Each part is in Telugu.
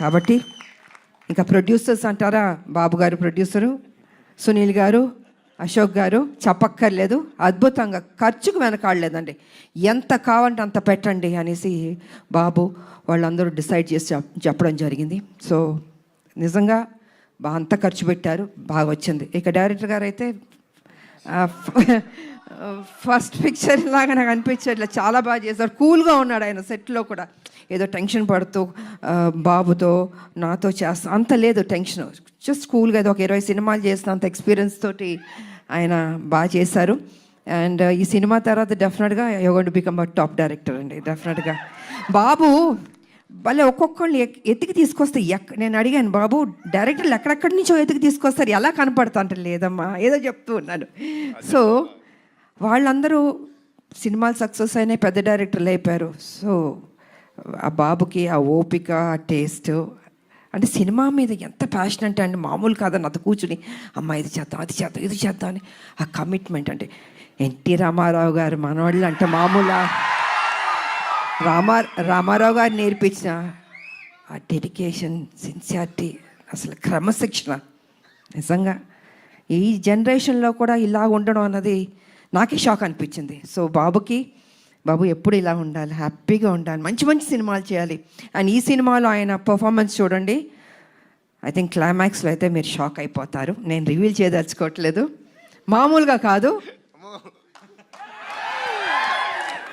కాబట్టి ఇంకా ప్రొడ్యూసర్స్ అంటారా, బాబు గారు ప్రొడ్యూసరు, సునీల్ గారు, అశోక్ గారు చెప్పక్కర్లేదు, అద్భుతంగా ఖర్చుకు వెనకాడలేదండి. ఎంత కావాలంటే అంత పెట్టండి అనేసి బాబు వాళ్ళందరూ డిసైడ్ చేసి చెప్పడం జరిగింది. సో నిజంగా అంత ఖర్చు పెట్టారు, బాగా వచ్చింది. ఇక డైరెక్టర్ గారు అయితే ఫస్ట్ పిక్చర్ లాగా నాకు అనిపించట్లేదు, చాలా బాగా చేశారు. కూల్గా ఉన్నాడు ఆయన సెట్లో కూడా, ఏదో టెన్షన్ పడుతూ బాబుతో నాతో చేస్తా అంత లేదు టెన్షన్, జస్ట్ కూల్గా ఏదో ఒక 20 సినిమాలు చేసిన అంత ఎక్స్పీరియన్స్ తోటి ఆయన బాగా చేశారు. అండ్ ఈ సినిమా తర్వాత డెఫినెట్గా you going to become a top director అండి. డెఫినెట్గా బాబు భలే ఒక్కొక్కళ్ళు ఎత్తికి తీసుకొస్తే నేను అడిగాను, బాబు డైరెక్టర్లు ఎక్కడెక్కడి నుంచో ఎత్తికి తీసుకొస్తారు, ఎలా కనపడతా అంటే లేదమ్మా ఏదో చెప్తూ ఉన్నాను. సో వాళ్ళందరూ సినిమాలు సక్సెస్ అయినాయి, పెద్ద డైరెక్టర్లు అయిపోయారు. సో ఆ బాబుకి ఆ ఓపిక, ఆ టేస్ట్, అంటే సినిమా మీద ఎంత ప్యాషన్ అంటే అండి మామూలు కాదని అది కూర్చుని అమ్మ ఇది చేద్దాం, అది చేద్దాం, ఇది చేద్దాం అని ఆ కమిట్మెంట్. అంటే ఎన్టీ రామారావు గారు మనవాళ్ళు అంటే మామూలు రామారావు గారు నేర్పించిన ఆ డెడికేషన్, సిన్సియారిటీ, అసలు క్రమశిక్షణ నిజంగా ఈ జనరేషన్లో కూడా ఇలా ఉండడం అన్నది నాకే షాక్ అనిపించింది. సో బాబు ఎప్పుడు ఇలా ఉండాలి, హ్యాపీగా ఉండాలి, మంచి మంచి సినిమాలు చేయాలి. అండ్ ఈ సినిమాలో ఆయన పర్ఫార్మెన్స్ చూడండి, ఐ థింక్ క్లైమాక్స్లో అయితే మీరు షాక్ అయిపోతారు. నేను రివీల్ చేయదలుచుకోవట్లేదు, మామూలుగా కాదు,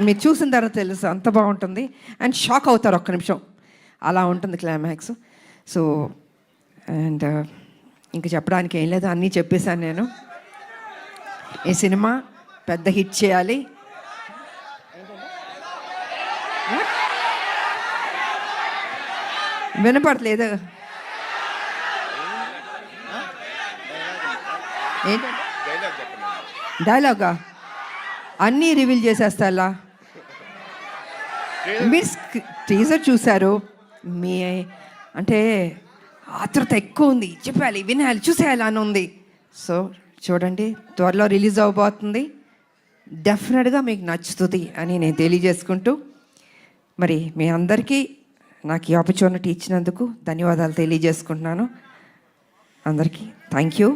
మీరు చూసిన తర్వాత తెలుసు అంత బాగుంటుంది. అండ్ షాక్ అవుతారు ఒక్క నిమిషం, అలా ఉంటుంది క్లైమాక్స్. సో అండ్ ఇంక చెప్పడానికి ఏం లేదు, అన్నీ చెప్పేశాను నేను. ఈ సినిమా పెద్ద హిట్ చేయాలి. వినపడలేదు ఏంటంటే డైలాగా అన్నీ రివీల్ చేసేస్తా. అలా మీరు టీజర్ చూశారు, మీ అంటే ఆతృత ఎక్కువ ఉంది, చెప్పాలి, వినాలి, చూసేయాలి అని ఉంది. సో చూడండి, త్వరలో రిలీజ్ అవబోతుంది, డెఫినెట్గా మీకు నచ్చుతుంది అని నేను తెలియజేసుకుంటూ, మరి మీ అందరికీ నాకు ఈ ఆపర్చునిటీ ఇచ్చినందుకు ధన్యవాదాలు తెలియజేసుకుంటున్నాను. అందరికీ థ్యాంక్ యూ.